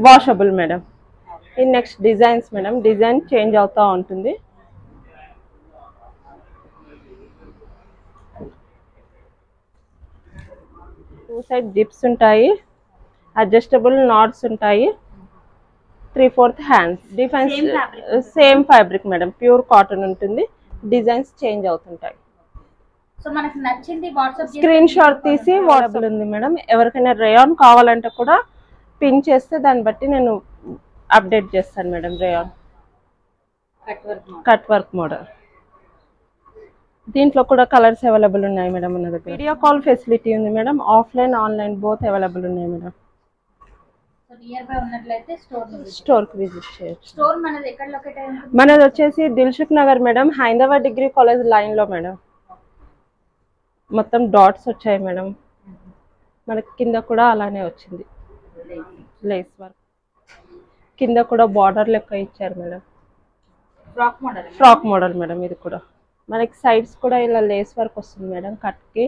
Washable madam. ఈ next designs madam, design change అవుతూ ఉంటుంది. టూ సైడ్ జిప్స్ ఉంటాయి, అడ్జస్టబుల్ నాట్స్ ఉంటాయి, 3/4 hands. Difference same fabric madam, pure cotton ఉంటుంది. Designs change అవుతుంటాయి. సో మనకు నచ్చింది వాట్సాప్ స్క్రీన్ షాట్ తీసి వాట్సాప్ ఉంది మేడం. ఎవరికైనా రేయాన్ కావాలంటే కూడా పిన్ చేస్తే దాన్ని బట్టి నేను అప్డేట్ చేస్తాను madam. Rayon cut work model. దీంట్లో కూడా కలర్స్ అవైలబుల్ ఉన్నాయి మేడం మన దగ్గర. వీడియో కాల్ ఫెసిలిటీ ఉంది madam, offline online both available ఉన్నాయి మేడం. నియర్ బై ఉన్నట్లయితే స్టోర్ కి విజిట్ చేయొచ్చు. స్టోర్ మనది ఎక్కడ లొకేట్ అయ్యింది? మనది వచ్చేసి Dilsukhnagar madam, Hyderabad degree college line లో మేడం. మొత్తం డాట్స్ వచ్చాయి మేడం. మనకి కింద కూడా అలానే వచ్చింది లేస్ వర్క్. కింద కూడా బార్డర్ లెక్క ఇచ్చారు మేడం. Frock model madam. ఇది కూడా మనకి సైడ్స్ కూడా ఇలా లేస్ వర్క్ వస్తుంది మేడం కట్ కి.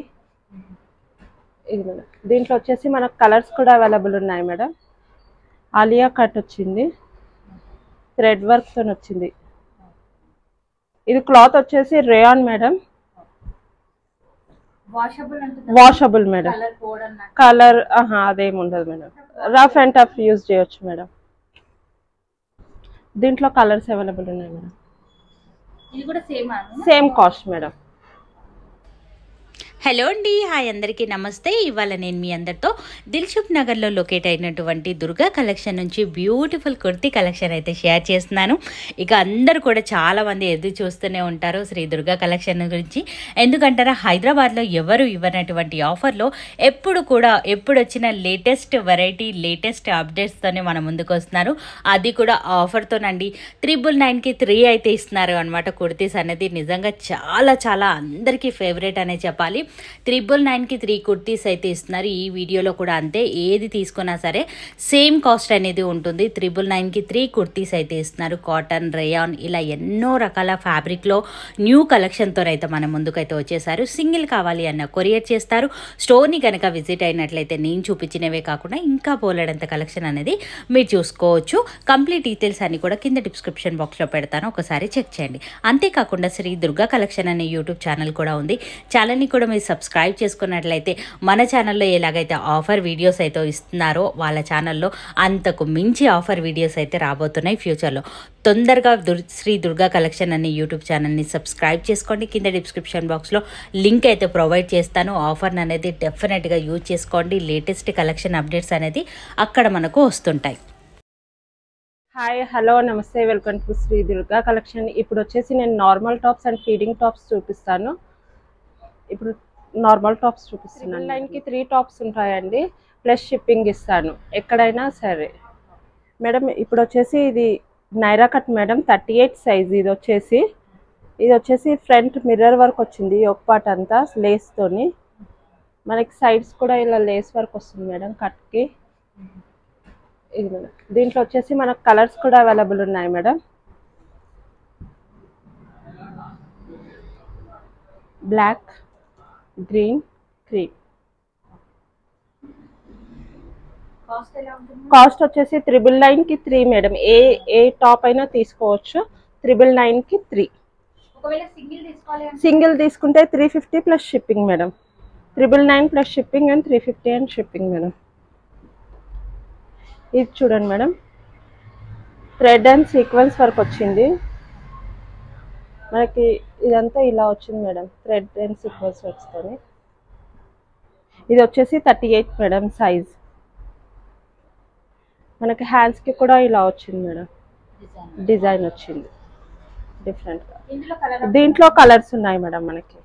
ఇది మేడం. దీంట్లో వచ్చేసి మనకు కలర్స్ కూడా అవైలబుల్ ఉన్నాయి మేడం. ఆలియా కట్ వచ్చింది, థ్రెడ్ వర్క్ తో వచ్చింది. ఇది క్లాత్ వచ్చేసి rayon madam. Washable madam. Colour అదేమి ఉండదు madam. Rough and tough use చేయొచ్చు మేడం. దీంట్లో కలర్స్ అవైలబుల్ ఉన్నాయి మేడం. ఇది కూడా సేమ్ కాస్ట్ మేడం. హలో అండి, హాయ్ అందరికీ నమస్తే. ఇవాళ నేను మీ అందరితో దిల్సుఖ్ నగర్లో లొకేట్ అయినటువంటి దుర్గా కలెక్షన్ నుంచి బ్యూటిఫుల్ కుర్తీ కలెక్షన్ అయితే షేర్ చేస్తున్నాను. ఇక అందరూ కూడా చాలామంది ఎదురు చూస్తూనే ఉంటారు శ్రీ దుర్గా కలెక్షన్ గురించి. ఎందుకంటారా, హైదరాబాద్లో ఎవరు ఇవ్వనటువంటి ఆఫర్లో ఎప్పుడు వచ్చిన లేటెస్ట్ వెరైటీ, లేటెస్ట్ అప్డేట్స్తోనే మన ముందుకు వస్తున్నారు. అది కూడా ఆఫర్తోనండి. 999కి 3 అయితే ఇస్తున్నారు అనమాట. కుర్తీస్ అనేది నిజంగా చాలా చాలా అందరికీ ఫేవరెట్ అనే చెప్పాలి. 999కి 3 కుర్తీస్ అయితే ఇస్తున్నారు. ఈ వీడియోలో కూడా అంతే, ఏది తీసుకున్నా సరే సేమ్ కాస్ట్ అనేది ఉంటుంది. 999కి 3 కుర్తీస్ అయితే ఇస్తున్నారు. కాటన్, రేయాన్ ఇలా ఎన్నో రకాల ఫ్యాబ్రిక్లో న్యూ కలెక్షన్తో అయితే మన ముందుకైతే వచ్చేసారు. సింగిల్ కావాలి అన్న కొరియర్ చేస్తారు. స్టోర్ని కనుక విజిట్ అయినట్లయితే నేను చూపించినవే కాకుండా ఇంకా పోలేడంత కలెక్షన్ అనేది మీరు చూసుకోవచ్చు. కంప్లీట్ డీటెయిల్స్ అన్ని కూడా కింద డిస్క్రిప్షన్ బాక్స్లో పెడతాను, ఒకసారి చెక్ చేయండి. అంతేకాకుండా శ్రీ దుర్గా కలెక్షన్ అనే యూట్యూబ్ ఛానల్ కూడా ఉంది. ఛానల్ని కూడా మీరు సబ్స్క్రైబ్ చేసుకున్నట్లయితే మన ఛానల్లో ఎలాగైతే ఆఫర్ వీడియోస్ అయితే ఇస్తున్నారో వాళ్ళ ఛానల్లో అంతకు మించి ఆఫర్ వీడియోస్ అయితే రాబోతున్నాయి ఫ్యూచర్లో. తొందరగా శ్రీ దుర్గా కలెక్షన్ అనే యూట్యూబ్ ఛానల్ని సబ్స్క్రైబ్ చేసుకోండి. కింద డిస్క్రిప్షన్ బాక్స్లో లింక్ అయితే ప్రొవైడ్ చేస్తాను. ఆఫర్ని అనేది డెఫినెట్గా యూజ్ చేసుకోండి. లేటెస్ట్ కలెక్షన్ అప్డేట్స్ అనేది అక్కడ మనకు వస్తుంటాయి. హాయ్, హలో, నమస్తే, welcome to Shri Durga collection. ఇప్పుడు వచ్చేసి నేను normal tops and feeding tops చూపిస్తాను. ఇప్పుడు నార్మల్ టాప్స్ చూపిస్తున్నాను. 999కి 3 టాప్స్ ఉంటాయండి, ప్లస్ షిప్పింగ్ ఇస్తాను ఎక్కడైనా సరే మేడం. ఇప్పుడు వచ్చేసి ఇది నైరా కట్ మేడం, 38 సైజ్. ఇది వచ్చేసి ఫ్రంట్ మిర్రర్ వర్క్ వచ్చింది. ఒక పార్ట్ అంతా లేస్తోని. మనకి సైడ్స్ కూడా ఇలా లేస్ వర్క్ వస్తుంది మేడం కట్కి. ఇది మేడం. దీంట్లో వచ్చేసి మనకు కలర్స్ కూడా అవైలబుల్ ఉన్నాయి madam. Black, green, cream. Cost వచ్చేసి 999కి 3 మేడం. ఏ టాప్ అయినా తీసుకోవచ్చు. 999కి 3. సింగిల్ తీసుకుంటే 350 plus shipping madam. 999 plus shipping and 350 and shipping madam. ఇది చూడండి madam, thread and sequence work వచ్చింది మనకి. ఇదంతా ఇలా వచ్చింది మేడం, థ్రెడ్ అండ్ సీక్వెన్స్ వర్క్స్తోని. ఇది వచ్చేసి 38 మేడం సైజ్. మనకి హ్యాండ్స్కి కూడా ఇలా వచ్చింది మేడం, డిజైన్ వచ్చింది డిఫరెంట్గా. దీంట్లో కలర్స్ ఉన్నాయి మేడం. మనకి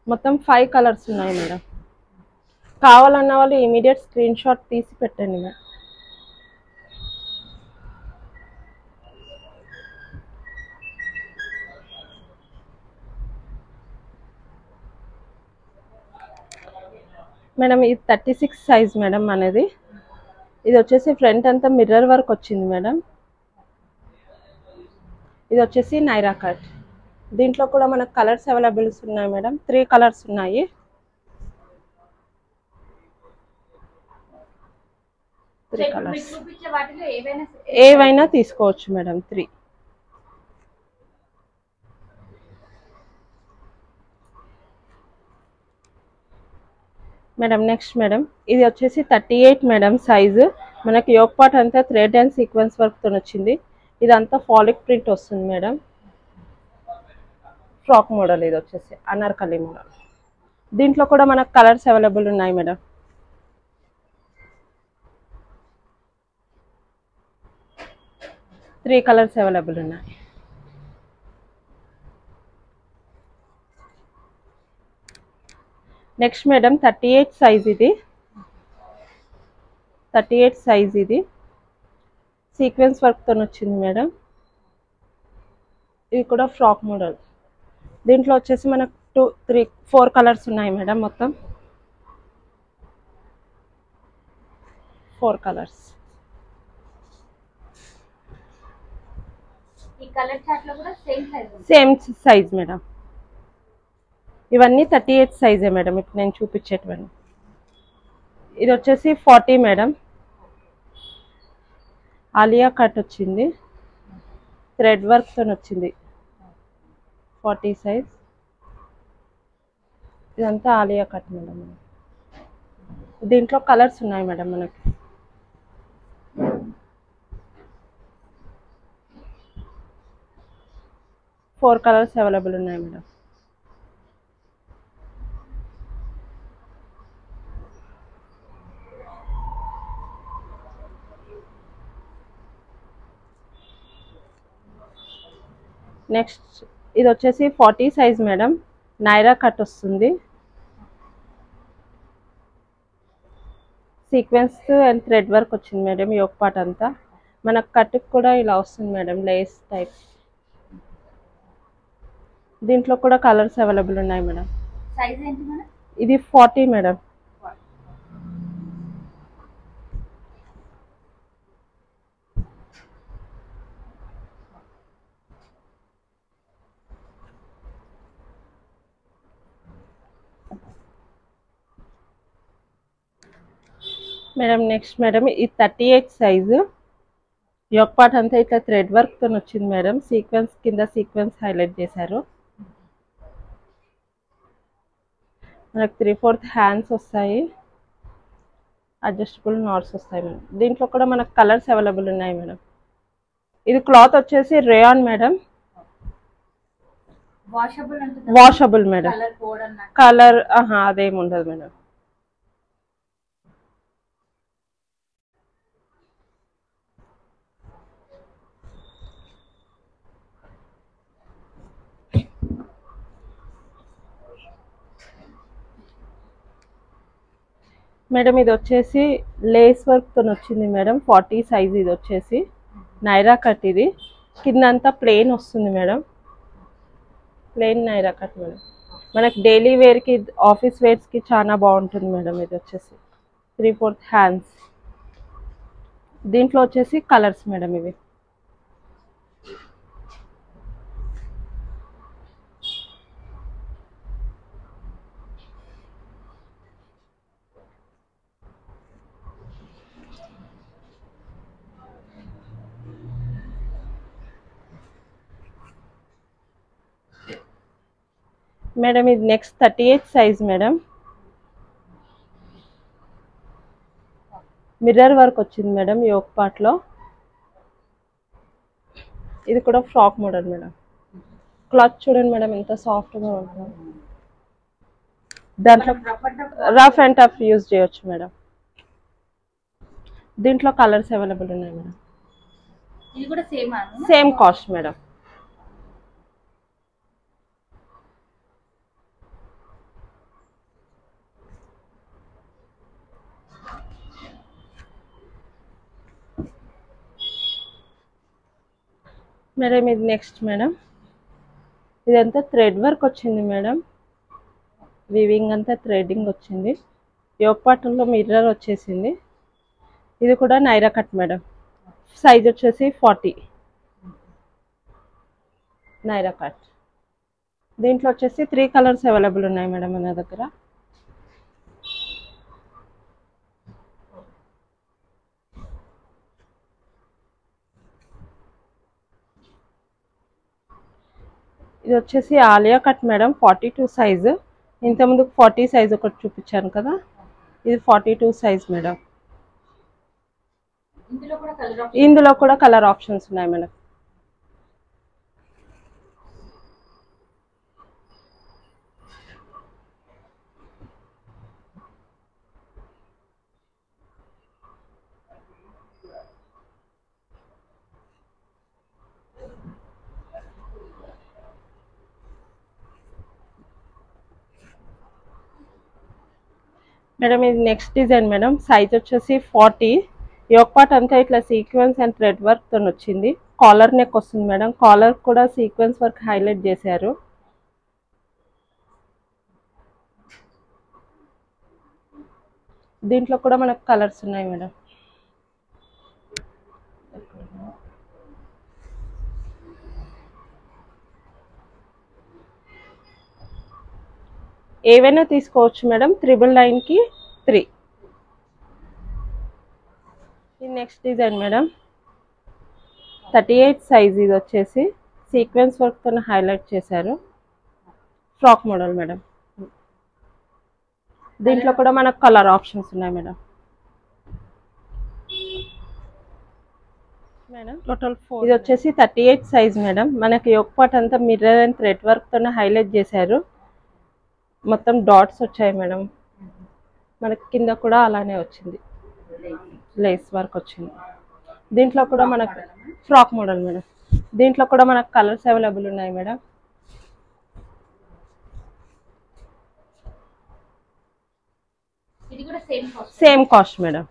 మొత్తం 5 కలర్స్ ఉన్నాయి మేడం. కావాలన్న వాళ్ళు ఇమీడియట్ స్క్రీన్ షాట్ తీసి పెట్టండి మేడం. మేడం ఇది 36 సైజ్ మేడం అనేది. ఇది వచ్చేసి ఫ్రంట్ అంతా మిర్రర్ వర్క్ వచ్చింది మేడం. ఇది వచ్చేసి నైరా కట్. దీంట్లో కూడా మనకు కలర్స్ అవైలబుల్స్ ఉన్నాయి మేడం. 3 కలర్స్ ఉన్నాయి. 3 మీకు కలర్స్ చూపించే వాటిలో ఏవైనా ఏవైనా తీసుకోవచ్చు మేడం 3. మేడం నెక్స్ట్ మేడం ఇది వచ్చేసి 38 మేడం సైజు. మనకి యోక్ పార్ట్ అంతా థ్రెడ్ అండ్ సీక్వెన్స్ వర్క్తో వచ్చింది. ఇదంతా ఫాలిక్ ప్రింట్ వస్తుంది మేడం. ఫ్రాక్ మోడల్ ఇది వచ్చేసి అనార్కలి మోడల్. దీంట్లో కూడా మనకు కలర్స్ అవైలబుల్ ఉన్నాయి మేడం. త్రీ కలర్స్ అవైలబుల్ ఉన్నాయి. నెక్స్ట్ మేడం 38 సైజ్ ఇది. 38 సైజ్ ఇది సీక్వెన్స్ వర్క్తో వచ్చింది మేడం. ఇది కూడా ఫ్రాక్ మోడల్. దీంట్లో వచ్చేసి మనకు 2, 3, 4 కలర్స్ ఉన్నాయి మేడం. మొత్తం 4 కలర్స్. ఈ కలర్ చార్ట్ లో కూడా సేమ్ సైజ్ మేడం. ఇవన్నీ 38 సైజే మేడం. ఇప్పుడు నేను చూపించేటివన్నీ. ఇది వచ్చేసి 40 మేడం. ఆలియా కట్ వచ్చింది, థ్రెడ్ వర్క్తో వచ్చింది. 40 సైజ్. ఇదంతా ఆలియా కట్ మేడం. దీంట్లో కలర్స్ ఉన్నాయి మేడం మనకి. ఫోర్ కలర్స్ అవైలబుల్ ఉన్నాయి మేడం. నెక్స్ట్ ఇది వచ్చేసి 40 సైజ్ మేడం. నైరా కట్ వస్తుంది. సీక్వెన్స్ అండ్ థ్రెడ్ వర్క్ వచ్చింది మేడం. యోక్ పార్ట్ అంతా మనకు కట్టుకు కూడా ఇలా వస్తుంది మేడం, లేస్ టైప్. దీంట్లో కూడా కలర్స్ అవైలబుల్ ఉన్నాయి మేడం. సైజ్ ఏంటి మేడం? ఇది 40 మేడం. మేడం నెక్స్ట్ మేడం ఇది 38 సైజు. యోక్ పార్ట్ అంతా ఇట్లా థ్రెడ్ వర్క్తో వచ్చింది మేడం. సీక్వెన్స్ కింద సీక్వెన్స్ హైలైట్ చేశారు. మనకు 3/4 హ్యాండ్స్ వస్తాయి. అడ్జస్టబుల్ నాట్స్ వస్తాయి మేడం. దీంట్లో కూడా మనకు కలర్స్ అవైలబుల్ ఉన్నాయి మేడం. ఇది క్లాత్ వచ్చేసి rayon madam. Washable madam. Colour అదేమి ఉండదు మేడం. మేడం ఇది వచ్చేసి లేస్ వర్క్తో వచ్చింది మేడం. 40 సైజ్. ఇది వచ్చేసి నైరా కట్. ఇది కిందంతా ప్లెయిన్ వస్తుంది madam. Plain Naira cut madam. మనకి డైలీ వేర్కి, ఆఫీస్ వేర్స్కి చాలా బాగుంటుంది మేడం. ఇది వచ్చేసి 3/4 హ్యాండ్స్. దీంట్లో వచ్చేసి కలర్స్ మేడం. ఇవి మేడం ఇది next 38 size madam. Mirror work వచ్చింది మేడం యోక్ పార్ట్లో. ఇది కూడా ఫ్రాక్ మోడల్ మేడం. క్లాత్ చూడండి మేడం ఎంత సాఫ్ట్గా ఉంటుంది. దాంట్లో రఫ్ అండ్ టఫ్ యూజ్ చేయొచ్చు మేడం. దీంట్లో కలర్స్ అవైలబుల్ ఉన్నాయి మేడం. ఇది కూడా సేమ్ కాస్ట్ మేడం. మేడం ఇది నెక్స్ట్ మేడం. ఇదంతా థ్రెడ్ వర్క్ వచ్చింది మేడం. వీవింగ్ అంతా థ్రెడ్డింగ్ వచ్చింది. యోక్ పార్ట్లో మిర్రర్ వచ్చేసింది. ఇది కూడా నైరా కట్ మేడం. సైజ్ వచ్చేసి 40 నైరా కట్. దీంట్లో వచ్చేసి 3 కలర్స్ అవైలబుల్ ఉన్నాయి మేడం మన దగ్గర. ఇది వచ్చేసి ఆలియా కట్ మేడం, 42 సైజు. ఇంతకుముందు 40 సైజ్ ఒకటి చూపించాను కదా, ఇది 42 సైజ్ మేడం. ఇందులో కూడా కలర్ ఆప్షన్స్ ఉన్నాయి మేడం. మేడం ఇది నెక్స్ట్ డిజైన్ మేడం. సైజ్ వచ్చేసి 40. యోక్ పార్ట్ అంతా ఇట్లా సీక్వెన్స్ అండ్ థ్రెడ్ వర్క్ తో వచ్చింది. కాలర్ నెక్ వస్తుంది మేడం. కాలర్ కూడా సీక్వెన్స్ వర్క్ హైలైట్ చేశారు. దీంట్లో కూడా మనకు కలర్స్ ఉన్నాయి మేడం. ఏవైనా తీసుకోవచ్చు మేడం. 999కి 3. ఇది నెక్స్ట్ డిజైన్ మేడం. 38 సైజ్. ఇది వచ్చేసి సీక్వెన్స్ వర్క్తో హైలైట్ చేశారు. Frock model madam. దీంట్లో కూడా మనకు కలర్ ఆప్షన్స్ ఉన్నాయి మేడం. Madam total 4. ఇది వచ్చేసి 38 సైజ్ మేడం. మనకి యోక్ పార్ట్ అంతా మిర్రర్ అండ్ థ్రెడ్ వర్క్తో హైలైట్ చేశారు. మొత్తం డాట్స్ వచ్చాయి మేడం. మనకి కింద కూడా అలానే వచ్చింది, లేస్ వర్క్ వచ్చింది. దీంట్లో కూడా మనకు ఫ్రాక్ మోడల్ మేడం. దీంట్లో కూడా మనకు కలర్స్ అవైలబుల్ ఉన్నాయి మేడం. ఇది కూడా సేమ్ కాస్ట్ మేడం.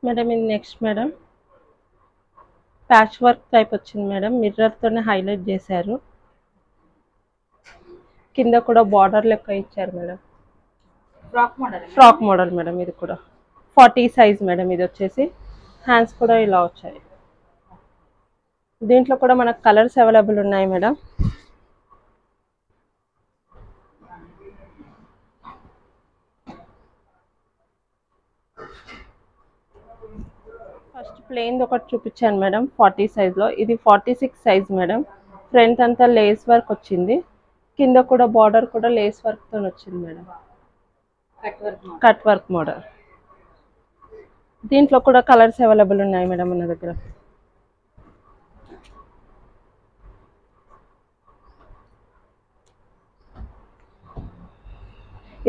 మేడం ఇది next madam. Patch work type వచ్చింది మేడం. మిర్రర్తోనే హైలైట్ చేశారు. కింద కూడా బార్డర్ లెక్క ఇచ్చారు మేడం. Frock model madam. ఇది కూడా 40 సైజ్ మేడం. ఇది వచ్చేసి హ్యాండ్స్ కూడా ఇలా వచ్చాయి. దీంట్లో కూడా మనకు కలర్స్ అవైలబుల్ ఉన్నాయి మేడం. ఫస్ట్ ప్లెయిన్ ఒకటి చూపించాను మేడం 40 సైజ్లో. ఇది 46 సైజ్ మేడం. ఫ్రంట్ అంతా లేస్ వర్క్ వచ్చింది. కింద కూడా బార్డర్ కూడా లేస్ వర్క్తో వచ్చింది మేడం. Cut work model. దీంట్లో కూడా కలర్స్ అవైలబుల్ ఉన్నాయి మేడం మన దగ్గర.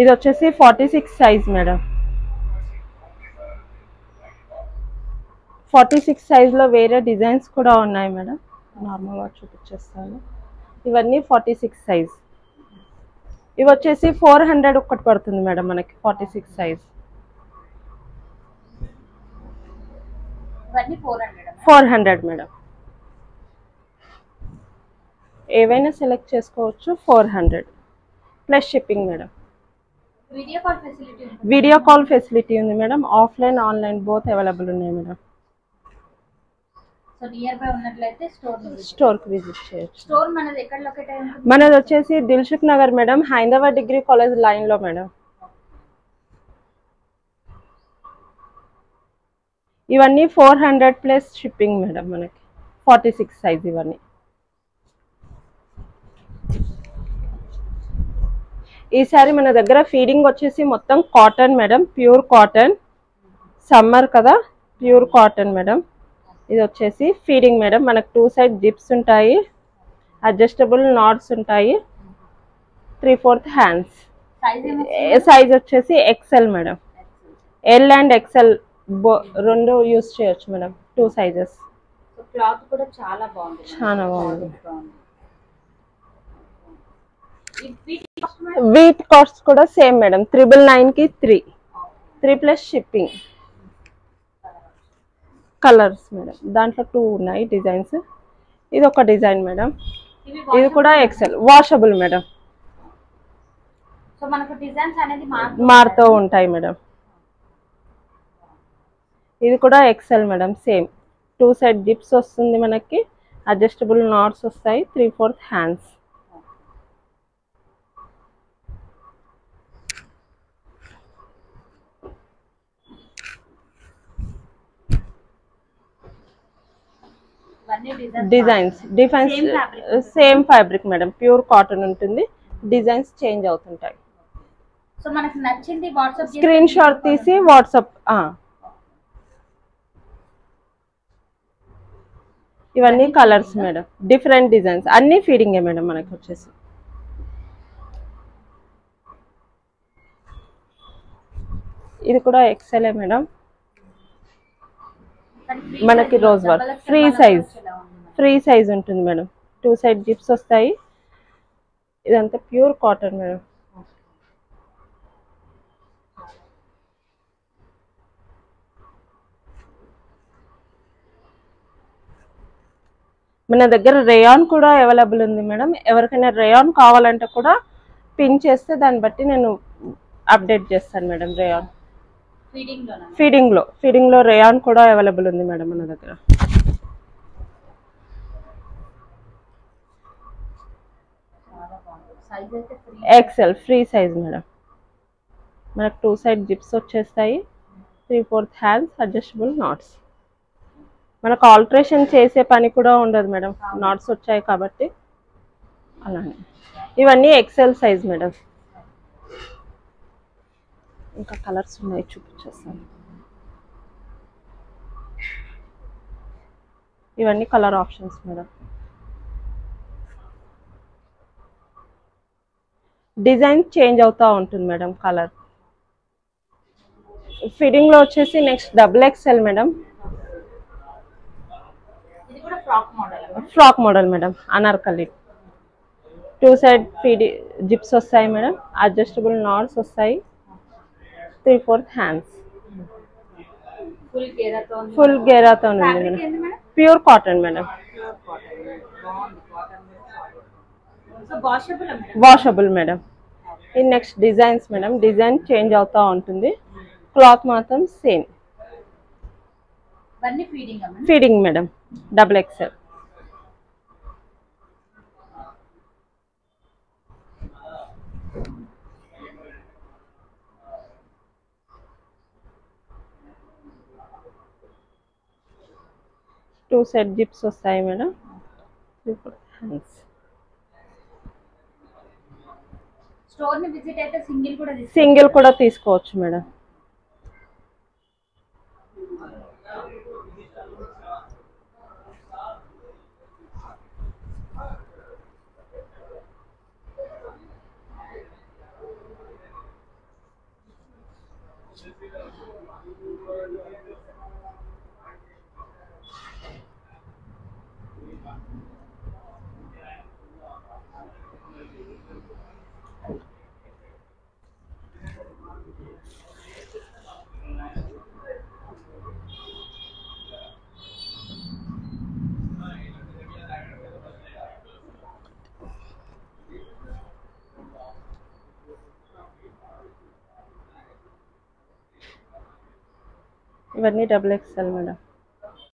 ఇది వచ్చేసి 46 సైజ్ మేడం. 46 సైజ్లో వేరే డిజైన్స్ కూడా ఉన్నాయి మేడం. నార్మల్గా చూపించేస్తాను. ఇవన్నీ 46 సైజ్. ఇవి వచ్చేసి 400 ఒక్కటి పడుతుంది మేడం మనకి 46 సైజ్. 400 మేడం. ఏవైనా సెలెక్ట్ చేసుకోవచ్చు. 400 plus shipping madam. Video call facility ఉంది madam. Offline online both available ఉన్నాయి మేడం. స్టోర్కి విజిట్ చేయొచ్చు. మనది వచ్చేసి Dilsukhnagar madam, Hyderabad degree college లైన్లో మేడం. ఇవన్నీ 400 ప్లస్ షిప్పింగ్ మేడం మనకి. 46 సైజ్ ఇవన్నీ. ఈసారి మన దగ్గర ఫీడింగ్ వచ్చేసి మొత్తం cotton madam. Pure cotton. Summer కదా, ప్యూర్ కాటన్ మేడం. ఇది వచ్చేసి ఫీడింగ్ మేడం. మనకు 2 సైడ్ జిప్స్ ఉంటాయి. అడ్జస్టబుల్ నాట్స్ ఉంటాయి. 3/4 హ్యాండ్స్. సైజ్ వచ్చేసి XL madam. L and XL రెండు యూస్ చేయొచ్చు మేడం. 2 సైజెస్. క్లాత్ కూడా చాలా బాగుంది. వీట్ కాస్ట్ కూడా సేమ్ మేడం. 999కి 3 ప్లస్ షిప్పింగ్. Colours madam. దాంట్లో 2 ఉన్నాయి డిజైన్స్. ఇది ఒక డిజైన్ మేడం. ఇది కూడా ఎక్సెల్. Washable madam. మారుతూ ఉంటాయి మేడం. ఇది కూడా XL madam. Same 2 side zips వస్తుంది మనకి. అడ్జస్టబుల్ నాట్స్ వస్తాయి. 3/4 హ్యాండ్స్. ఇవన్నీ డిజైన్స్ Same fabric ఉంటుంది. Same fabric madam, pure cotton ఉంటుంది. డిజైన్స్ చేంజ్ అవుతుంటాయి. సో మనకి నచ్చింది వాట్సాప్ స్క్రీన్ షాట్ తీసి వాట్సాప్. ఇవన్నీ కలర్స్ మేడం, డిఫరెంట్ డిజైన్స్, అన్ని ఫీడింగే మేడం మనకి వచ్చేసి. ఇది కూడా ఎక్సెల్ మేడం, మనకి రోజ్ వర్క్ ఫ్రీ సైజ్ ఉంటుంది మేడం. 2 సైడ్ జిప్స్ వస్తాయి. ఇదంతా ప్యూర్ కాటన్ మేడం. మన దగ్గర రేయాన్ కూడా అవైలబుల్ ఉంది మేడం. ఎవరికైనా రేయాన్ కావాలంటే కూడా పిన్ చేస్తే దాన్ని బట్టి నేను అప్డేట్ చేస్తాను మేడం. రేయాన్ ఫీడింగ్లో రేయాన్ కూడా అవైలబుల్ ఉంది మేడం మన దగ్గర. XL free size madam. మనకు 2 సైడ్ జిప్స్ వచ్చేస్తాయి. 3/4 హ్యాండ్స్, అడ్జస్టబుల్ నాట్స్. మనకు ఆల్టరేషన్ చేసే పని కూడా ఉండదు మేడం, నాట్స్ వచ్చాయి కాబట్టి. అలానే ఇవన్నీ ఎక్సెల్ సైజ్ మేడం. ఇంకా కలర్స్ ఉన్నాయి, చూపించేస్తాను. ఇవన్నీ colour options madam. Design change అవుతూ ఉంటుంది మేడం. కలర్ ఫిట్టింగ్లో వచ్చేసి next XXL madam. Frock model madam, anarkali. 2 side zips వస్తాయి మేడం, అడ్జస్టబుల్ నాట్స్ వస్తాయి. 3/4 హ్యాండ్స్, ఫుల్ గేరాతో ఉంది madam. Pure cotton madam, washable madam. ఈ next designs madam, design change అవుతూ ఉంటుంది. క్లాత్ మాత్రం same. Feeding madam, XXL. Two set zips వస్తాయి madam. Single కూడా తీసుకోవచ్చు మేడం. ఇవన్నీ XXL మేడం.